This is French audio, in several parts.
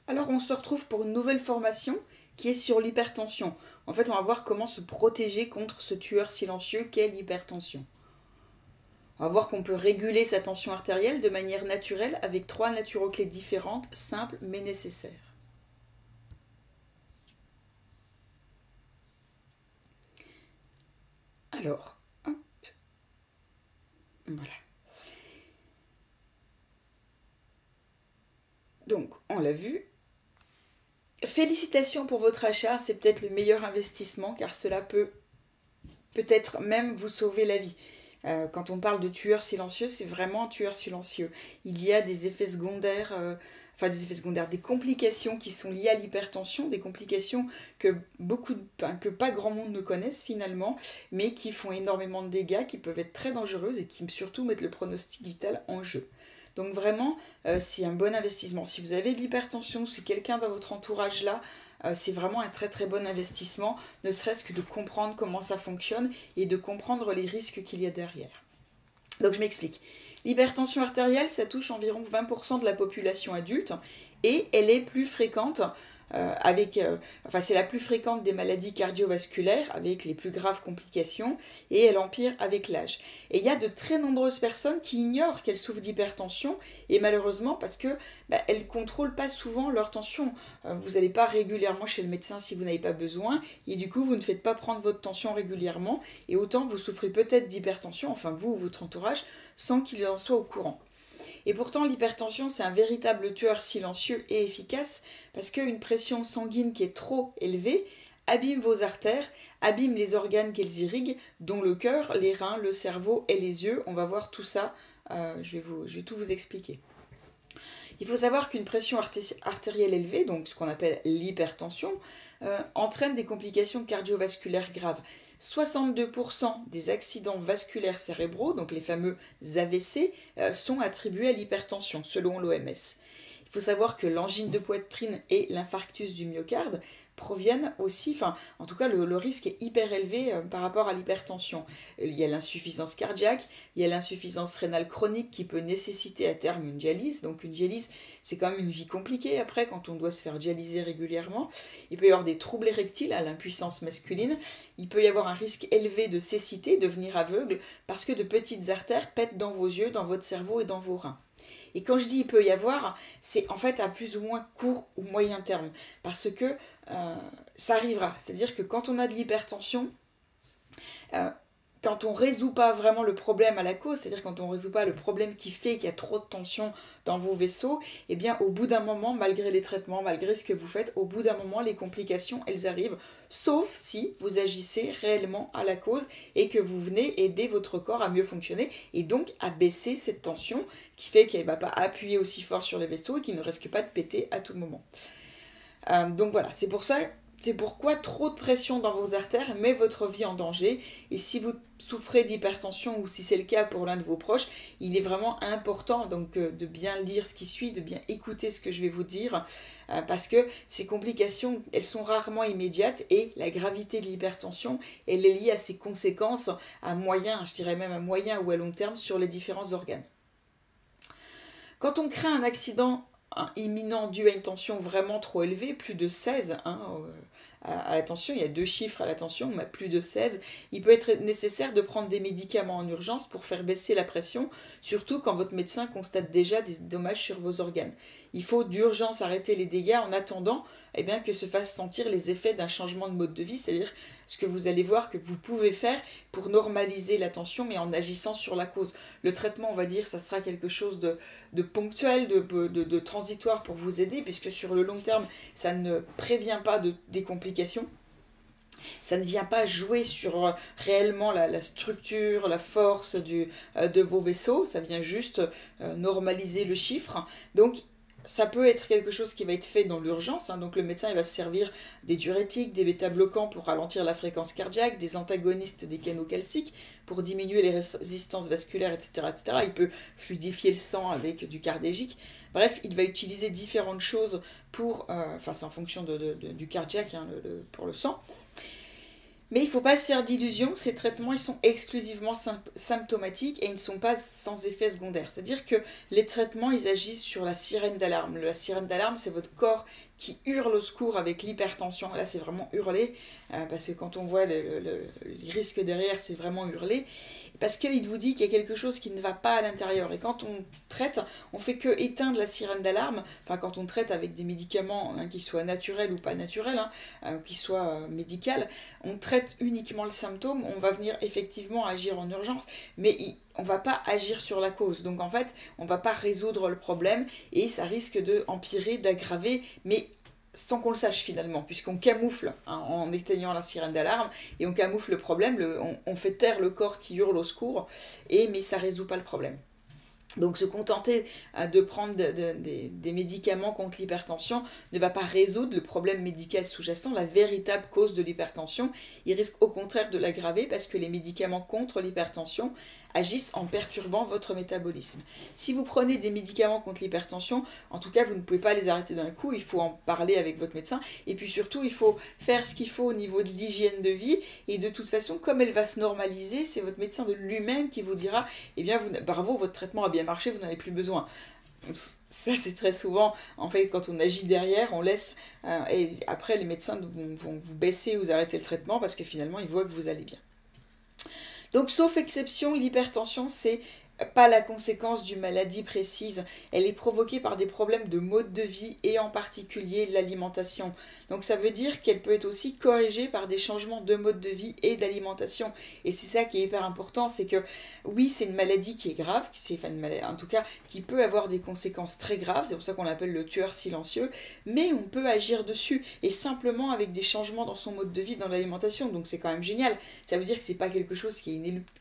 Alors on se retrouve pour une nouvelle formation qui est sur l'hypertension. En fait, on va voir comment se protéger contre ce tueur silencieux qu'est l'hypertension. On va voir qu'on peut réguler sa tension artérielle de manière naturelle avec 3 naturoclés différentes, simples mais nécessaires. Alors, hop, voilà. Donc, on l'a vu. Félicitations pour votre achat, c'est peut-être le meilleur investissement car cela peut peut-être même vous sauver la vie. Quand on parle de tueur silencieux, c'est vraiment un tueur silencieux. Il y a des effets secondaires, des complications qui sont liées à l'hypertension, des complications que pas grand monde ne connaissent finalement, mais qui font énormément de dégâts, qui peuvent être très dangereuses et qui surtout mettent le pronostic vital en jeu. Donc vraiment, c'est un bon investissement. Si vous avez de l'hypertension, si quelqu'un dans votre entourage là, c'est vraiment un très très bon investissement, ne serait-ce que de comprendre comment ça fonctionne et de comprendre les risques qu'il y a derrière. Donc je m'explique. L'hypertension artérielle, ça touche environ 20% de la population adulte et elle est plus fréquente c'est la plus fréquente des maladies cardiovasculaires avec les plus graves complications et elle empire avec l'âge. Et il y a de très nombreuses personnes qui ignorent qu'elles souffrent d'hypertension et malheureusement parce que elles ne contrôlent pas souvent leur tension. Vous n'allez pas régulièrement chez le médecin si vous n'avez pas besoin et du coup vous ne faites pas prendre votre tension régulièrement et autant vous souffrez peut-être d'hypertension, enfin vous ou votre entourage, sans qu'il en soit au courant. Et pourtant, l'hypertension, c'est un véritable tueur silencieux et efficace parce qu'une pression sanguine qui est trop élevée abîme vos artères, abîme les organes qu'elles irriguent, dont le cœur, les reins, le cerveau et les yeux. On va voir tout ça, je vais tout vous expliquer. Il faut savoir qu'une pression artérielle élevée, donc ce qu'on appelle l'hypertension, entraîne des complications cardiovasculaires graves. 62% des accidents vasculaires cérébraux, donc les fameux AVC, sont attribués à l'hypertension, selon l'OMS. Il faut savoir que l'angine de poitrine et l'infarctus du myocarde proviennent aussi, en tout cas le risque est hyper élevé par rapport à l'hypertension. Il y a l'insuffisance cardiaque, il y a l'insuffisance rénale chronique qui peut nécessiter à terme une dialyse. Donc une dialyse, c'est quand même une vie compliquée après quand on doit se faire dialyser régulièrement. Il peut y avoir des troubles érectiles à l'impuissance masculine. Il peut y avoir un risque élevé de cécité, devenir aveugle, parce que de petites artères pètent dans vos yeux, dans votre cerveau et dans vos reins. Et quand je dis il peut y avoir, c'est en fait à plus ou moins court ou moyen terme. Parce que ça arrivera. C'est-à-dire que quand on a de l'hypertension, quand on ne résout pas vraiment le problème à la cause, c'est-à-dire quand on ne résout pas le problème qui fait qu'il y a trop de tension dans vos vaisseaux, eh bien au bout d'un moment, malgré les traitements, malgré ce que vous faites, au bout d'un moment, les complications, elles arrivent, sauf si vous agissez réellement à la cause et que vous venez aider votre corps à mieux fonctionner et donc à baisser cette tension qui fait qu'elle ne va pas appuyer aussi fort sur les vaisseaux et qu'il ne risque pas de péter à tout moment. Donc voilà, c'est pourquoi trop de pression dans vos artères met votre vie en danger. Et si vous souffrez d'hypertension ou si c'est le cas pour l'un de vos proches, il est vraiment important donc de bien lire ce qui suit, de bien écouter ce que je vais vous dire, parce que ces complications, elles sont rarement immédiates et la gravité de l'hypertension, elle est liée à ses conséquences à moyen, je dirais même à moyen ou à long terme sur les différents organes. Quand on craint un accident imminent dû à une tension vraiment trop élevée, plus de 16, à la tension, il y a 2 chiffres à la tension, mais plus de 16, il peut être nécessaire de prendre des médicaments en urgence pour faire baisser la pression, surtout quand votre médecin constate déjà des dommages sur vos organes. Il faut d'urgence arrêter les dégâts en attendant que se fassent sentir les effets d'un changement de mode de vie, c'est-à-dire ce que vous allez voir que vous pouvez faire pour normaliser la tension, mais en agissant sur la cause. Le traitement, on va dire, ça sera quelque chose de ponctuel, de transitoire pour vous aider, puisque sur le long terme, ça ne prévient pas des complications. Ça ne vient pas jouer sur réellement la structure, la force de vos vaisseaux, ça vient juste normaliser le chiffre. Donc, ça peut être quelque chose qui va être fait dans l'urgence, donc le médecin il va se servir des diurétiques, des bêta-bloquants pour ralentir la fréquence cardiaque, des antagonistes des canaux calciques pour diminuer les résistances vasculaires, etc., etc. Il peut fluidifier le sang avec du cardégique. Bref, il va utiliser différentes choses pour, c'est en fonction du cardiaque pour le sang. Mais il ne faut pas se faire d'illusions, ces traitements ils sont exclusivement symptomatiques et ils ne sont pas sans effet secondaire. C'est-à-dire que les traitements ils agissent sur la sirène d'alarme. La sirène d'alarme c'est votre corps qui hurle au secours avec l'hypertension. Là c'est vraiment hurler, parce que quand on voit les risques derrière c'est vraiment hurler. Parce qu'il vous dit qu'il y a quelque chose qui ne va pas à l'intérieur. Et quand on traite, on fait que éteindre la sirène d'alarme. Enfin, quand on traite avec des médicaments, hein, qui soient naturels ou pas naturels, hein, qui soient médicaux, on traite uniquement le symptôme. On va venir effectivement agir en urgence, mais on ne va pas agir sur la cause. Donc en fait, on ne va pas résoudre le problème et ça risque d'empirer, d'aggraver, mais sans qu'on le sache finalement, puisqu'on camoufle, hein, en éteignant la sirène d'alarme, et on camoufle le problème, on fait taire le corps qui hurle au secours, mais ça ne résout pas le problème. Donc se contenter de prendre des médicaments contre l'hypertension ne va pas résoudre le problème médical sous-jacent, la véritable cause de l'hypertension. Il risque au contraire de l'aggraver parce que les médicaments contre l'hypertension agissent en perturbant votre métabolisme. Si vous prenez des médicaments contre l'hypertension, en tout cas vous ne pouvez pas les arrêter d'un coup, il faut en parler avec votre médecin et puis surtout il faut faire ce qu'il faut au niveau de l'hygiène de vie et de toute façon comme elle va se normaliser, c'est votre médecin de lui-même qui vous dira eh bien bravo, votre traitement a bien marché, vous n'en avez plus besoin. Ça c'est très souvent, en fait quand on agit derrière, on laisse, et après les médecins vont vous baisser ou vous arrêter le traitement parce que finalement ils voient que vous allez bien. Donc, sauf exception, l'hypertension, c'est pas la conséquence d'une maladie précise. Elle est provoquée par des problèmes de mode de vie et en particulier l'alimentation. Donc, ça veut dire qu'elle peut être aussi corrigée par des changements de mode de vie et d'alimentation. Et c'est ça qui est hyper important, c'est que oui, c'est une maladie qui est grave, en tout cas qui peut avoir des conséquences très graves, c'est pour ça qu'on l'appelle le tueur silencieux, mais on peut agir dessus et simplement avec des changements dans son mode de vie, dans l'alimentation. Donc, c'est quand même génial. Ça veut dire que c'est pas quelque chose qui est inéluctable.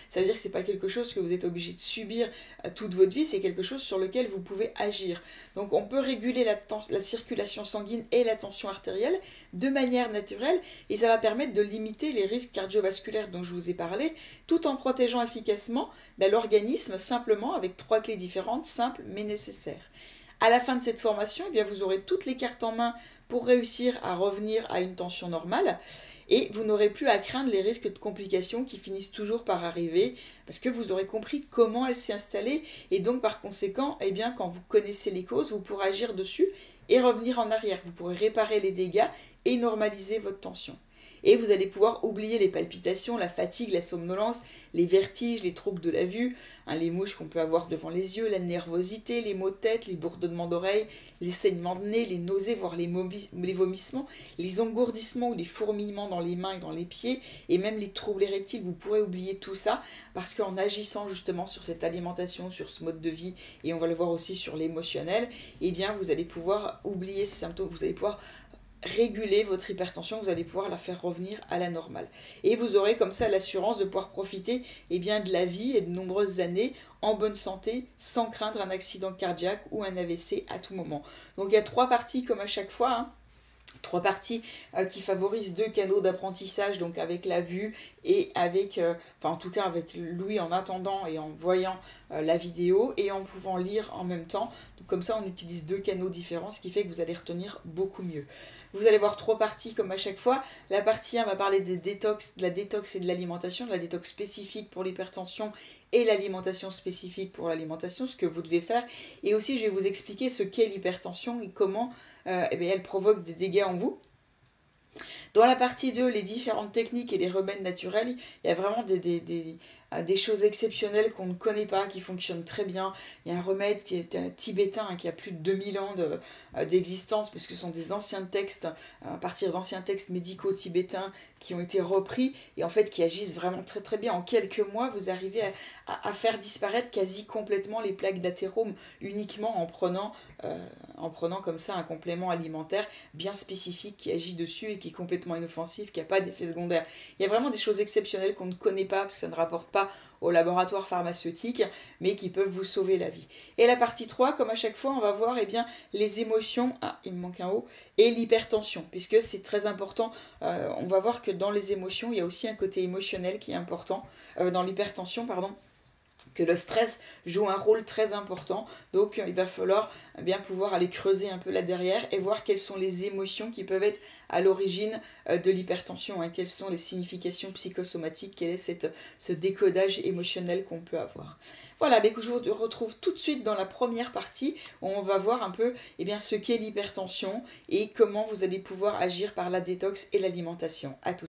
Ça veut dire que c'est pas quelque chose que vous êtes obligé de subir toute votre vie, c'est quelque chose sur lequel vous pouvez agir. Donc on peut réguler la circulation sanguine et la tension artérielle de manière naturelle et ça va permettre de limiter les risques cardiovasculaires dont je vous ai parlé, tout en protégeant efficacement l'organisme simplement avec 3 clés différentes, simples mais nécessaires. À la fin de cette formation, eh bien, vous aurez toutes les cartes en main pour réussir à revenir à une tension normale. Et vous n'aurez plus à craindre les risques de complications qui finissent toujours par arriver parce que vous aurez compris comment elle s'est installée et donc par conséquent, eh bien, quand vous connaissez les causes, vous pourrez agir dessus et revenir en arrière. Vous pourrez réparer les dégâts et normaliser votre tension. Et vous allez pouvoir oublier les palpitations, la fatigue, la somnolence, les vertiges, les troubles de la vue, les mouches qu'on peut avoir devant les yeux, la nervosité, les maux de tête, les bourdonnements d'oreilles, les saignements de nez, les nausées, voire les vomissements, les engourdissements ou les fourmillements dans les mains et dans les pieds, et même les troubles érectiles. Vous pourrez oublier tout ça parce qu'en agissant justement sur cette alimentation, sur ce mode de vie, et on va le voir aussi sur l'émotionnel, eh bien vous allez pouvoir oublier ces symptômes, vous allez pouvoir réguler votre hypertension, vous allez pouvoir la faire revenir à la normale. Et vous aurez comme ça l'assurance de pouvoir profiter bien, de la vie et de nombreuses années en bonne santé, sans craindre un accident cardiaque ou un AVC à tout moment. Donc il y a 3 parties comme à chaque fois, 3 parties qui favorisent 2 canaux d'apprentissage, donc avec la vue et avec, en tout cas avec l'ouïe en attendant et en voyant la vidéo et en pouvant lire en même temps. Donc comme ça on utilise 2 canaux différents, ce qui fait que vous allez retenir beaucoup mieux. Vous allez voir 3 parties comme à chaque fois. La partie 1 va parler de la détox et de l'alimentation, de la détox spécifique pour l'hypertension et l'alimentation spécifique pour l'alimentation, ce que vous devez faire. Et aussi je vais vous expliquer ce qu'est l'hypertension et comment elle provoque des dégâts en vous. Dans la partie 2, les différentes techniques et les remèdes naturels, il y a vraiment des choses exceptionnelles qu'on ne connaît pas, qui fonctionnent très bien. Il y a un remède qui est tibétain, qui a plus de 2000 ans d'existence, parce que ce sont des anciens textes, à partir d'anciens textes médicaux tibétains qui ont été repris et en fait qui agissent vraiment très très bien. En quelques mois, vous arrivez à faire disparaître quasi complètement les plaques d'athérome uniquement en prenant comme ça un complément alimentaire bien spécifique qui agit dessus et qui est complètement inoffensif, qui n'a pas d'effet secondaire. Il y a vraiment des choses exceptionnelles qu'on ne connaît pas parce que ça ne rapporte pas au laboratoire pharmaceutique, mais qui peuvent vous sauver la vie. Et la partie 3, comme à chaque fois, on va voir les émotions, il me manque un O, et l'hypertension, puisque c'est très important. On va voir que dans les émotions, il y a aussi un côté émotionnel qui est important, dans l'hypertension, pardon, que le stress joue un rôle très important. Donc il va falloir bien pouvoir aller creuser un peu là derrière et voir quelles sont les émotions qui peuvent être à l'origine de l'hypertension, hein, quelles sont les significations psychosomatiques, quel est ce décodage émotionnel qu'on peut avoir. Voilà, mais que je vous retrouve tout de suite dans la première partie où on va voir un peu ce qu'est l'hypertension et comment vous allez pouvoir agir par la détox et l'alimentation. À tout